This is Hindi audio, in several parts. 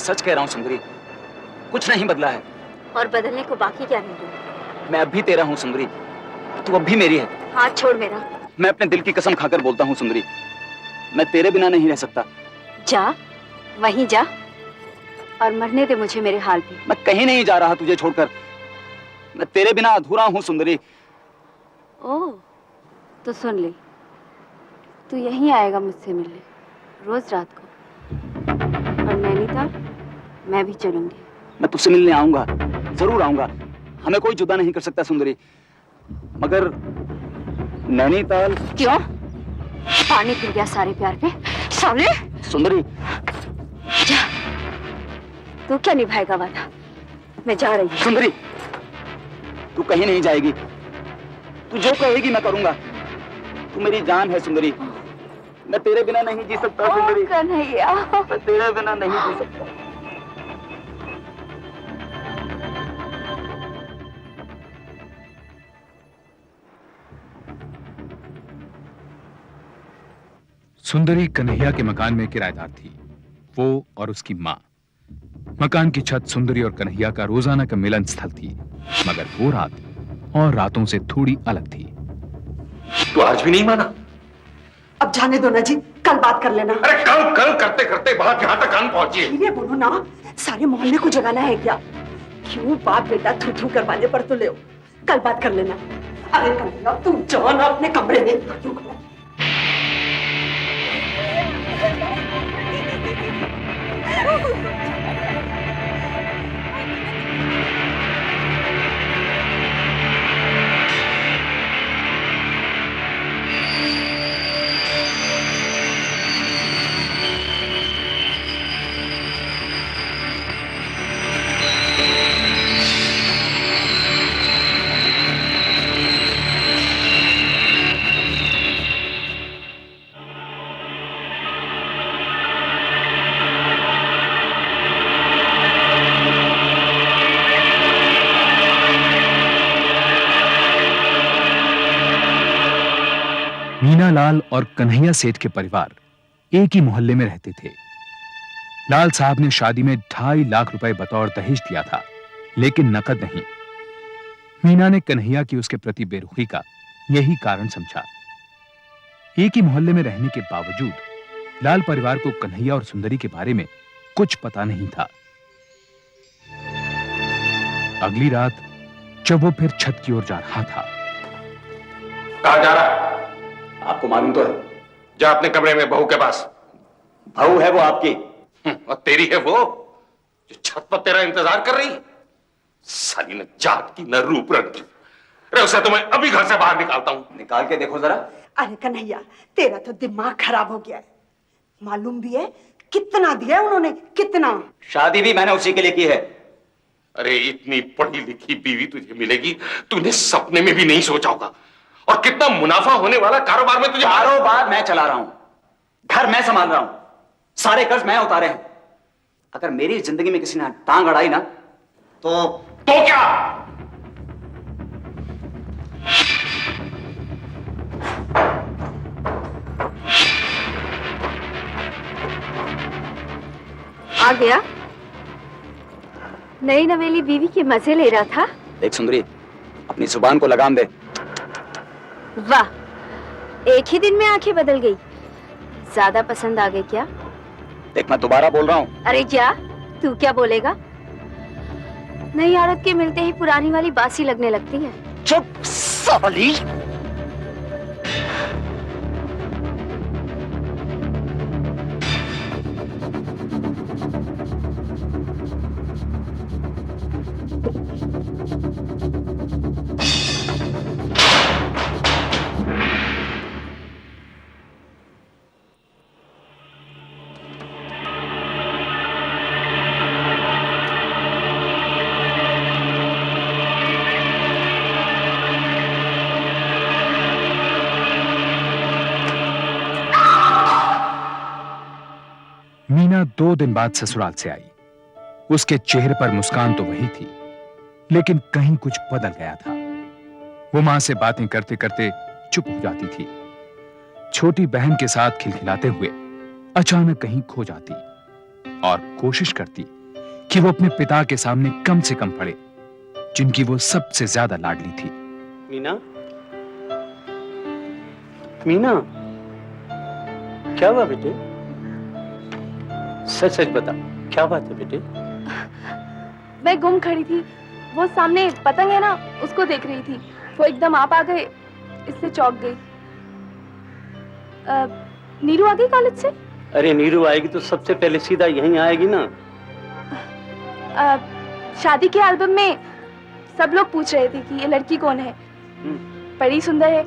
सच कह रहा हूँ सुंदरी, कुछ नहीं बदला है। और बदलने को बाकी क्या नहीं है? मैं अब भी तेरा हूँ सुंदरी, तू अब भी मेरी है। हाथ छोड़ मेरा। मैं अपने दिल की कसम खाकर बोलता हूँ सुंदरी, मैं तेरे बिना नहीं रह सकता। जा, वहीं जा और मरने दे मुझे मेरे हाल पे। मैं कहीं नहीं जा रहा तुझे छोड़कर, मैं तेरे बिना अधूरा हूँ सुंदरी। ओह, तो सुन ले, तू यहीं आएगा मुझसे मिलने रोज रात को, और नैनीताल मैं भी चलूंगी। मैं तुझसे मिलने आऊंगा, जरूर आऊंगा, हमें कोई जुदा नहीं कर सकता सुंदरी, मगर नैनीताल। क्यों? पानी फिर गया सारे प्यार पे साले। सुंदरी जा, तू क्या निभाएगा वादा? मैं जा रही हूँ। सुंदरी तू कहीं नहीं जाएगी, तू जो कहेगी मैं करूंगा। तू मेरी जान है सुंदरी, मैं तेरे बिना नहीं जी सकता सुंदरी। कन्हैया, मैं तेरे बिना नहीं जी सकता। सुंदरी कन्हैया के मकान में किराएदार थी, वो और उसकी माँ। मकान की छत सुंदरी और कन्हैया का रोजाना का मिलन स्थल थी, मगर वो रात और रातों से थोड़ी अलग थी। तू आज भी नहीं माना? अब जाने दो ना जी, कल बात कर लेना। अरे कल कल करते करते बात यहाँ तक आन पहुंची है। धीरे बोलो ना, सारे मोहल्ले को जगाना है क्या? क्यों बाप बेटा थू थू करवाने पर तो ले, कल बात कर लेना। अरे कन्हैया तुम जाओ ना अपने कमरे में। मीना लाल और कन्हैया सेठ के परिवार एक ही मोहल्ले में रहते थे। लाल साहब ने शादी में 2.5 लाख रुपए बतौर दहेज दिया था, लेकिन नकद नहीं। मीना ने कन्हैया की उसके प्रति बेरुखी का यही कारण समझा। एक ही मोहल्ले में रहने के बावजूद लाल परिवार को कन्हैया और सुंदरी के बारे में कुछ पता नहीं था। अगली रात जब वो फिर छत की ओर जा रहा था। कहाँ जा रहा है? आपको मालूम तो है। जा अपने कमरे में बहू के पास। बहू है वो आपकी। और तेरी है वो जो छत पर तेरा इंतजार कर रही है। साली न जात की न रूप रंग की। अरे उसे तो मैं अभी घर से बाहर निकालता हूं। निकाल के देखो जरा। अरे कन्हैया तेरा तो दिमाग खराब हो गया है। मालूम भी है कितना दिया उन्होंने, कितना? शादी भी मैंने उसी के लिए की है। अरे इतनी पढ़ी लिखी बीवी तुझे मिलेगी तूने सपने में भी नहीं सोचा होगा। और कितना मुनाफा होने वाला कारोबार में तुझे। कारोबार मैं चला रहा हूं, घर मैं संभाल रहा हूं, सारे कर्ज मैं उतारे हैं। अगर मेरी जिंदगी में किसी ने टांग अड़ाई ना तो क्या? आ गया? नई नवेली बीवी के मजे ले रहा था। देख सुंदरी, अपनी जुबान को लगाम दे। वाह, एक ही दिन में आंखें बदल गई। ज्यादा पसंद आ गई क्या? देख मैं दोबारा बोल रहा हूं। अरे क्या, तू क्या बोलेगा? नई औरत के मिलते ही पुरानी वाली बासी लगने लगती है। चुप साली। मीना 2 दिन बाद ससुराल से आई। उसके चेहरे पर मुस्कान तो वही थी, लेकिन कहीं कुछ बदल गया था। वो मां से बातें करते करते चुप हो जाती थी। छोटी बहन के साथ खिलखिलाते हुए अचानक कहीं खो जाती, और कोशिश करती कि वो अपने पिता के सामने कम से कम पड़े, जिनकी वो सबसे ज्यादा लाडली थी। मीना, मीना, क्या हुआ बेटे? सच सच बता, क्या बात है बेटे? मैं गुम खड़ी थी, वो सामने पतंग है ना, उसको देख रही थी। वो एकदम आप आ गए, इससे चौंक गई। नीरू आ गई कॉलेज से? अरे नीरू आएगी तो सबसे पहले सीधा यहीं आएगी ना। शादी के एल्बम में सब लोग पूछ रहे थे कि ये लड़की कौन है, बड़ी सुंदर है,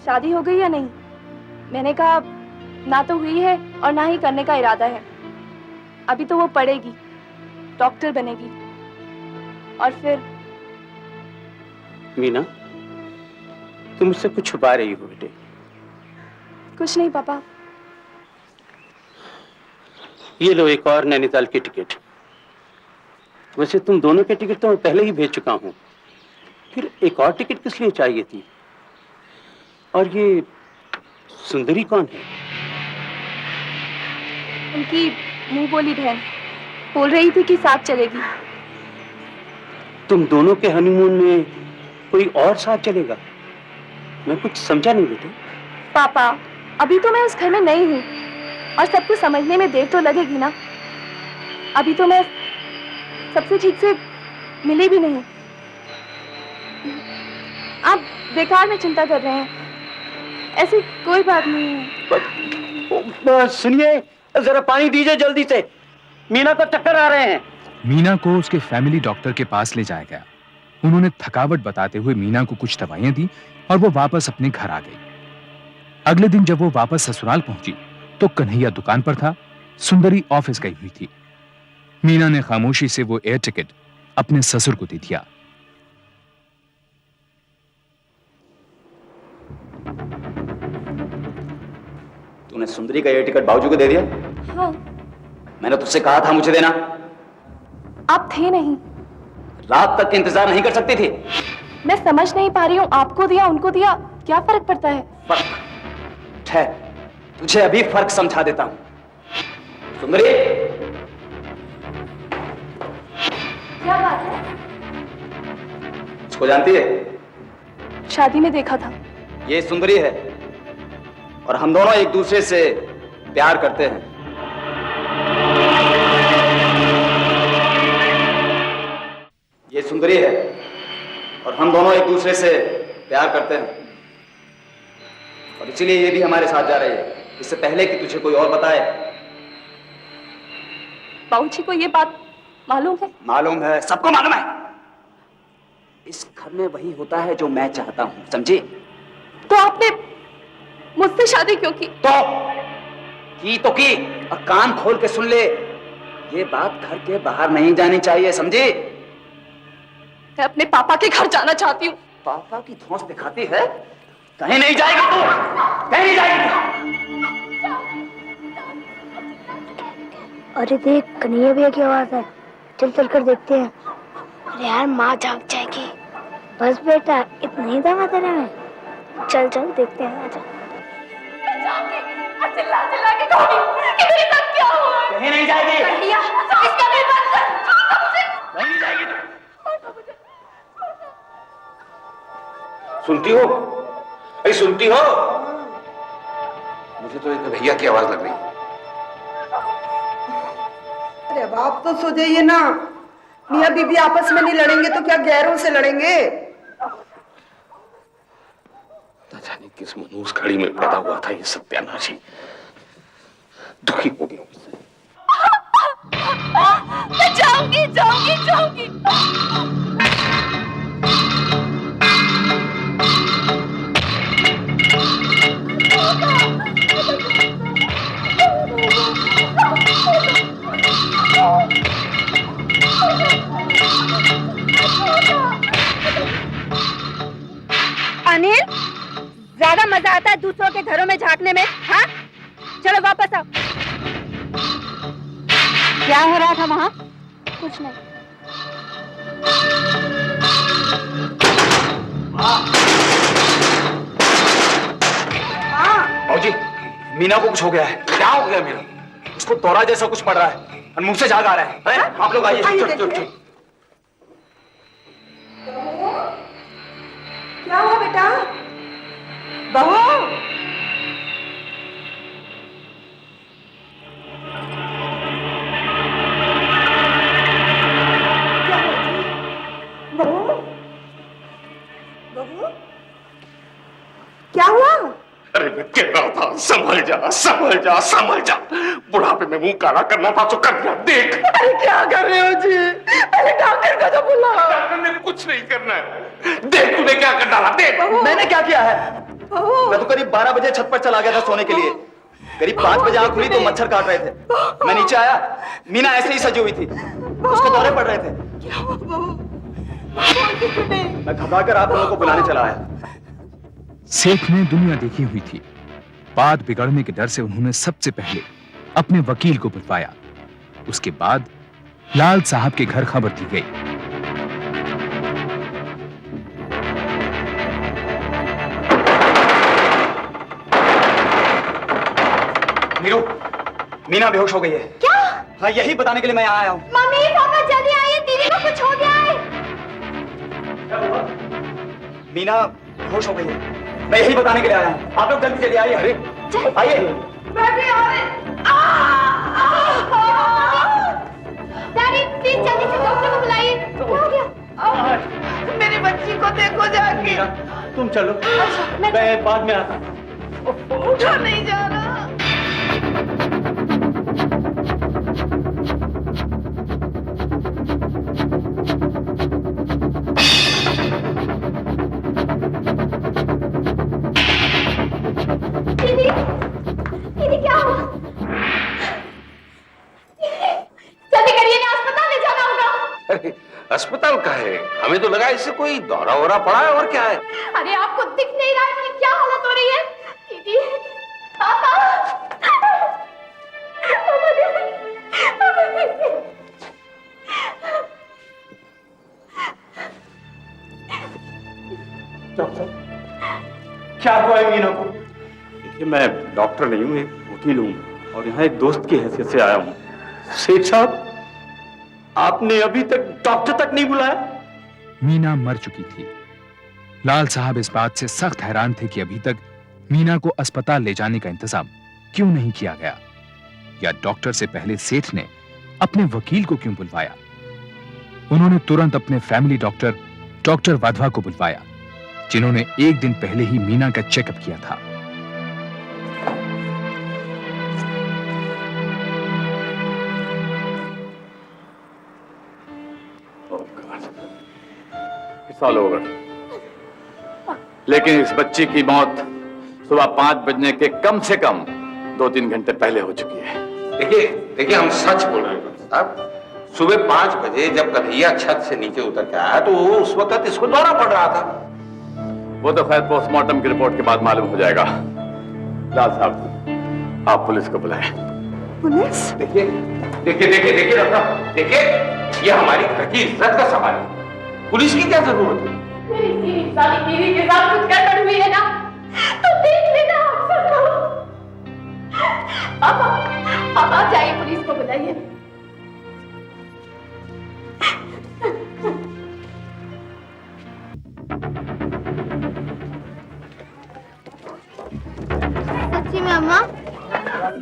शादी हो गई या नहीं? मैंने कहा ना तो हुई है और ना ही करने का इरादा है। अभी तो वो पढ़ेगी, डॉक्टर बनेगी, और फिर। मीना, तुम मुझसे कुछ छुपा रही हो बेटे। कुछ नहीं पापा। ये लो एक और नैनीताल की टिकट। वैसे तुम दोनों के टिकट तो मैं पहले ही भेज चुका हूं, फिर एक और टिकट किस लिए चाहिए थी? और ये सुंदरी कौन है? उनकी मुंह बोली बहन, बोल रही थी कि साथ चलेगी। तुम दोनों के हनीमून में कोई और साथ चलेगा? मैं कुछ समझा नहीं बेटे। पापा, अभी तो मैं उस घर में नई हूँ और सब कुछ समझने में देर तो लगेगी ना। अभी तो मैं सबसे ठीक से मिली भी नहीं। आप बेकार में चिंता कर रहे हैं, ऐसी कोई बात नहीं है। सुनिए, जरा पानी दीजिए जल्दी से, मीना को चक्कर आ रहे हैं। मीना को उसके फैमिली डॉक्टर के पास ले जाया गया। उन्होंने थकावट बताते हुए मीना को कुछ दवाइयां दी और वो वापस अपने घर आ गई। अगले दिन जब वो वापस ससुराल पहुंची तो कन्हैया दुकान पर था, सुंदरी ऑफिस गई हुई थी। मीना ने खामोशी से वो एयर टिकट अपने ससुर को दे दिया। तूने सुंदरी का एयर टिकट बाबूजी को दे दिया? हाँ। मैंने तुझसे कहा था मुझे देना। आप थे नहीं। रात तक इंतजार नहीं कर सकती थी? मैं समझ नहीं पा रही हूँ, आपको दिया उनको दिया, क्या फर्क पड़ता है? फर्क? ठहर, तुझे अभी फर्क समझा देता हूँ। सुंदरी, क्या बात है? इसको जानती है? शादी में देखा था। ये सुंदरी है और हम दोनों एक दूसरे से प्यार करते हैं। ये सुंदरी है और हम दोनों एक दूसरे से प्यार करते हैं, और इसीलिए ये भी हमारे साथ जा रही है, इससे पहले कि तुझे कोई और बताए। बाबूजी को ये बात मालूम है? मालूम है, सबको मालूम है। इस घर में वही होता है जो मैं चाहता हूं, समझी? तो आपने मुझसे शादी क्यों की? तो की, और कान खोल के सुन ले, ये बात घर के बाहर नहीं जानी चाहिए, समझी? मैं अपने पापा के घर जाना चाहती हूँ। पापा की धौंस दिखाती है? कहीं नहीं जाएगी तू, कहीं नहीं जाएगी। अरे देख, कन्हैया भैया की आवाज है, चल चल कर देखते हैं। अरे यार, माँ जाग जाएगी। बस बेटा, इतना ही दम है तेरे में, चल चल देखते हैं। आजा। चिल्ला चिल्ला के कहूंगी कि मेरे साथ क्या हुआ है। कहीं नहीं जाएगी। कन्हैया, इसका भी बंद कर। कहीं नहीं जाएगी तू। सुनती हो? अरे सुनती हो? मुझे तो एक भैया की आवाज लग रही है। अरे अब आप तो सो जाइए ना। मियाँ बीबी आपस में नहीं लड़ेंगे तो क्या गैरों से लड़ेंगे? ना जाने किस मनूस घड़ी में पैदा हुआ था ये सत्यानाशी। दुखी हो गया मुझसे। मैं जाऊंगी जाऊंगी जाऊंगी। अनिल, ज्यादा मजा आता है दूसरों के घरों में झांकने में, हाँ? चलो वापस आओ। क्या हो रहा था वहाँ? कुछ नहीं। बाबूजी, मीना को कुछ हो गया है। क्या हो गया मीना? उसको दौरा जैसा कुछ पड़ रहा है और मुंह से झाग आ रहा है। अरे आप लोग आइए। आइए, चुप चुप चुप। क्या हुआ बेटा? बहू, क्या हुआ? अरे मैं कह रहा था संभल जा संभल जा संभल जा। बुढ़ापे में मुंह काला करना था तो कर दिया। देख अरे क्या कर रहे हो जी? पहले डॉक्टर को तो बुलाओ। डॉक्टर ने कुछ नहीं करना है। देख तूने क्या कर डाला। देख मैंने क्या किया है? मैं तो करीब 12 बजे छत पर चला गया था सोने के लिए। करीब 5 बजे आंख खुली तो मच्छर काट रहे थे। मैं नीचे आया, मीना ऐसे ही सजी हुई थी, उसको दौरे पड़ रहे थे। मैं घबराकर आप लोगों को बुलाने चला आया। सेठ ने दुनिया देखी हुई थी। बात बिगड़ने के डर से उन्होंने सबसे पहले अपने वकील को बुलवाया। उसके बाद लाल साहब के घर खबर दी गई। नीरू, मीना बेहोश हो गई है। क्या? हाँ, यही बताने के लिए मैं यहाँ आया हूँ। मम्मी पापा जल्दी आइए, दीदी को कुछ हो गया है। मीना बेहोश हो गई है। मैं यही बताने के लिए आया हूँ। आप लोग जल्दी चलिए आइए। अरे आइए। मैं भी आ रही। डैडी प्लीज जल्दी से डॉक्टर को बुलाइए। क्या हो गया? मेरी बच्ची को देखो जाके। तुम चलो, मैं बाद में आता हूँ। उठा नहीं जा रहा। दीदी, दीदी क्या हुआ? जल्दी करिए ना, अस्पताल ले जाना होगा। अरे अस्पताल का है? हमें तो लगा इससे कोई दौरा वोरा पड़ा है और क्या है। अरे आपको दिख नहीं रहा है कि क्या हालत हो रही है? दीदी, पापा, डॉक्टर, क्या हुआ है मीना को? देखिए, मैं डॉक्टर नहीं हूँ, एक वकील हूँ और यहाँ एक दोस्त की हैसियत से आया हूँ। सेठ साहब, आपने अभी तक डॉक्टर तक नहीं बुलाया? मीना मर चुकी थी। लाल साहब इस बात से सख्त हैरान थे कि अभी तक मीना को अस्पताल ले जाने का इंतजाम क्यों नहीं किया गया, या डॉक्टर से पहले सेठ ने अपने वकील को क्यों बुलवाया। उन्होंने तुरंत अपने फैमिली डॉक्टर वाधवा को बुलवाया, जिन्होंने एक दिन पहले ही मीना का चेकअप किया था। साल हो गए, लेकिन इस बच्ची की मौत सुबह 5 बजने के कम से कम 2-3 घंटे पहले हो चुकी है। देखिए हम सच बोल रहे हैं साहब। सुबह 5 बजे जब कन्हैया छत से नीचे उतर के आया तो उस वक्त इसको दौरा पड़ रहा था। वो तो खैर पोस्टमार्टम की रिपोर्ट के बाद मालूम हो जाएगा। लाल साहब, आप पुलिस को बुलाएं। पुलिस? देखिए डॉक्टर, देखिए ये हमारी घर की इज्जत का सवाल है। पुलिस की क्या जरूरत है? मेरी साली दीदी के साथ कुछ गड़बड़ हुई है ना, तो देख लेना आप सब। आप जाइए, पुलिस को बुलाइए। सच्ची में अम्मा,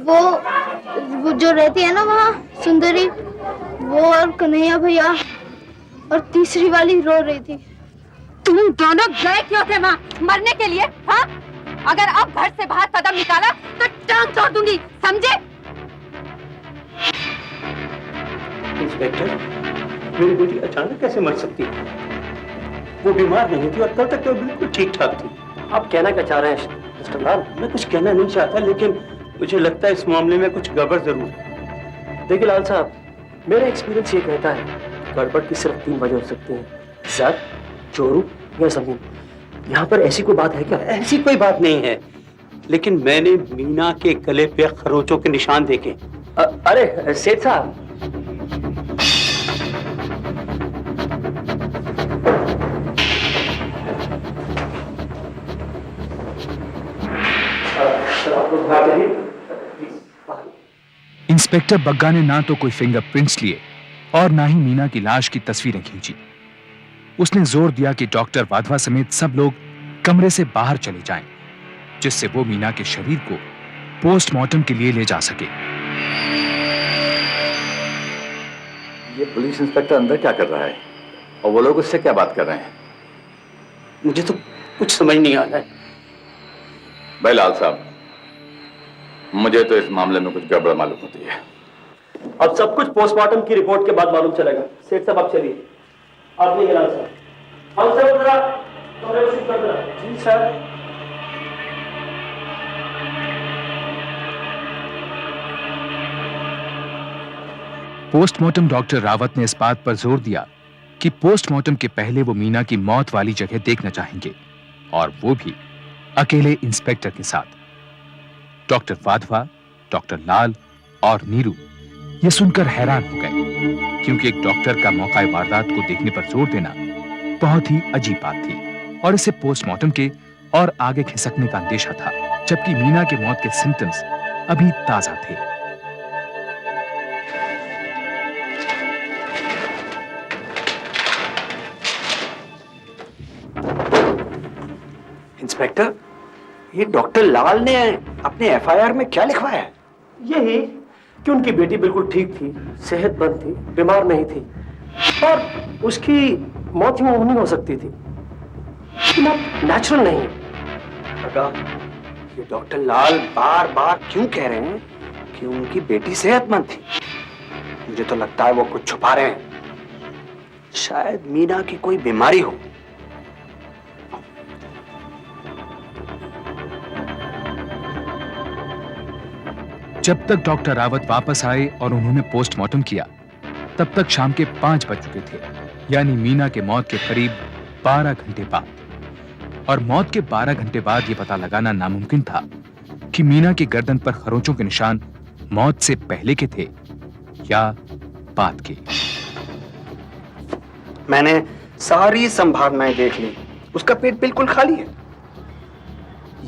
वो जो रहती है ना वहाँ सुंदरी, वो और कन्हैया भैया और तीसरी वाली रो रही थी। तुम दोनों गए क्यों थे वहाँ? मरने के लिए? हाँ? अगर अब घर से बाहर कदम निकाला तो टांग तोड़ दूंगी, समझे? इंस्पेक्टर, मेरी बेटी अचानक कैसे मर सकती है? वो बीमार नहीं थी और कल तक तो बिल्कुल ठीक ठाक थी। आप कहना क्या चाह रहे हैं मिस्टर लाल? मैं कुछ कहना नहीं चाहता, लेकिन मुझे लगता है इस मामले में कुछ गड़बड़ जरूर है। देखिए लाल साहब, मेरा एक्सपीरियंस ये कहता है गड़बड़ की सिर्फ 3 वजह हो सकती हैं, जर, चोरू या जमीन। यहाँ पर ऐसी कोई बात है क्या? ऐसी कोई बात नहीं है, लेकिन मैंने मीना के गले पे खरोचों के निशान देखे। अरे सेठ साहब, इंस्पेक्टर इंस्पेक्टर बग्गा ने ना तो कोई फिंगरप्रिंट्स लिए और ना ही मीना की लाश की तस्वीरें खींची। उसने जोर दिया कि डॉक्टर वाधवा समेत सब लोग कमरे से बाहर चले जाएं, जिससे वो मीना के शरीर को पोस्टमार्टम के लिए ले जा सके। ये पुलिस इंस्पेक्टर अंदर क्या कर रहा है और वो लोग उससे क्या बात कर रहे हैं? मुझे तो कुछ समझ नहीं आ रहा है। भाई लाल साहब, मुझे तो इस मामले में कुछ गड़बड़ मालूम होती है। अब सब कुछ पोस्टमार्टम की रिपोर्ट के बाद मालूम चलेगा। सेठ साहब आप चलिए। आप नहीं लाल साहब। हम सब जरा कमरे में शिफ्ट कर देना। जी सर। पोस्टमार्टम डॉक्टर रावत ने इस बात पर जोर दिया कि पोस्टमार्टम के पहले वो मीना की मौत वाली जगह देखना चाहेंगे, और वो भी अकेले इंस्पेक्टर के साथ। डॉक्टर वाधवा, डॉक्टर लाल और नीरू ये सुनकर हैरान हो गए, क्योंकि एक डॉक्टर का मौका वारदात को देखने पर जोर देना बहुत ही अजीब बात थी, और इसे पोस्टमार्टम के और आगे खिसकने का अंदेशा था, जबकि मीना के मौत के सिम्टम्स अभी ताजा थे। इंस्पेक्टर, ये डॉक्टर लाल ने अपने एफआईआर में क्या लिखवाया है? यही कि उनकी बेटी बिल्कुल ठीक थी, सेहतमंद थी, बीमार नहीं थी और उसकी मौत यूं नहीं हो सकती थी। मौत नेचुरल नहीं। लगा ये डॉक्टर लाल बार बार क्यों कह रहे हैं कि उनकी बेटी सेहतमंद थी? मुझे तो लगता है वो कुछ छुपा रहे हैं। शायद मीना की कोई बीमारी हो। जब तक डॉक्टर रावत वापस आए और उन्होंने पोस्टमार्टम किया, तब तक शाम के 5 बज चुके थे, यानी मीना के मौत के करीब 12 घंटे बाद। और मौत के 12 घंटे बाद यह पता लगाना नामुमकिन था कि मीना की गर्दन पर खरोंचों के निशान मौत से पहले के थे या बाद के। मैंने सारी संभावनाएं देख ली, उसका पेट बिल्कुल खाली है।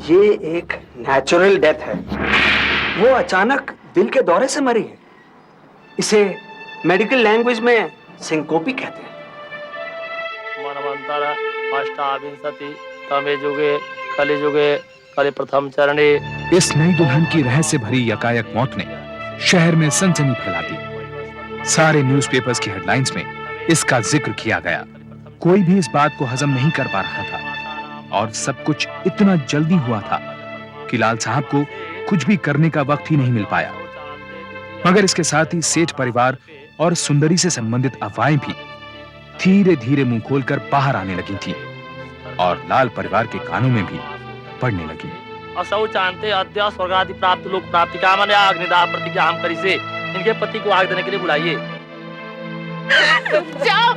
ये एक नेचुरल डेथ है। वो अचानक दिल के दौरे से मरी है। इसे मेडिकल लैंग्वेज में सिंकोपी कहते हैं। मनमंतर अष्टाविंशति तमे जुगे कलिजुगे कलि प्रथम चरणे। इस नई दुल्हन की रहस्य भरी यकायक मौत ने शहर में सनसनी फैला दी। सारे न्यूज़पेपर्स की हेडलाइंस में इसका जिक्र किया गया। कोई भी इस बात को हजम नहीं कर पा रहा था, और सब कुछ इतना जल्दी हुआ था कि लाल साहब को कुछ भी करने का वक्त ही नहीं मिल पाया। मगर इसके साथ ही सेठ परिवार और सुंदरी से संबंधित अफवाहें भी धीरे धीरे मुंह खोलकर बाहर आने लगी थी, और लाल परिवार के कानों में भी पड़ने लगी। असौ चाहते अद्य स्वर्गादि प्राप्त लोक प्राप्ति कामना अग्निदाह प्रतिज्ञा हम करी से इनके पति को आग देने के लिए बुलाइए। जाओ,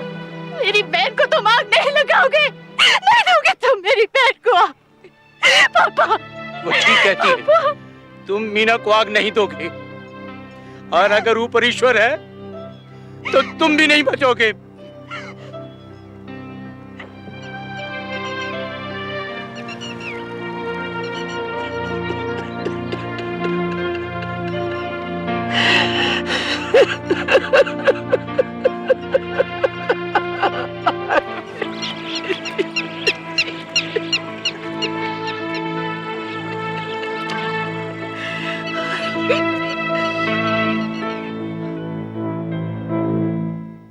मेरी बहन को तुम आग नहीं लगाओगे, नहीं दोगे तुम मेरी बहन को आग। पापा, वो ठीक कहती है, तुम मीना को आग नहीं दोगे, और अगर ऊपर ईश्वर है तो तुम भी नहीं बचोगे। Beep.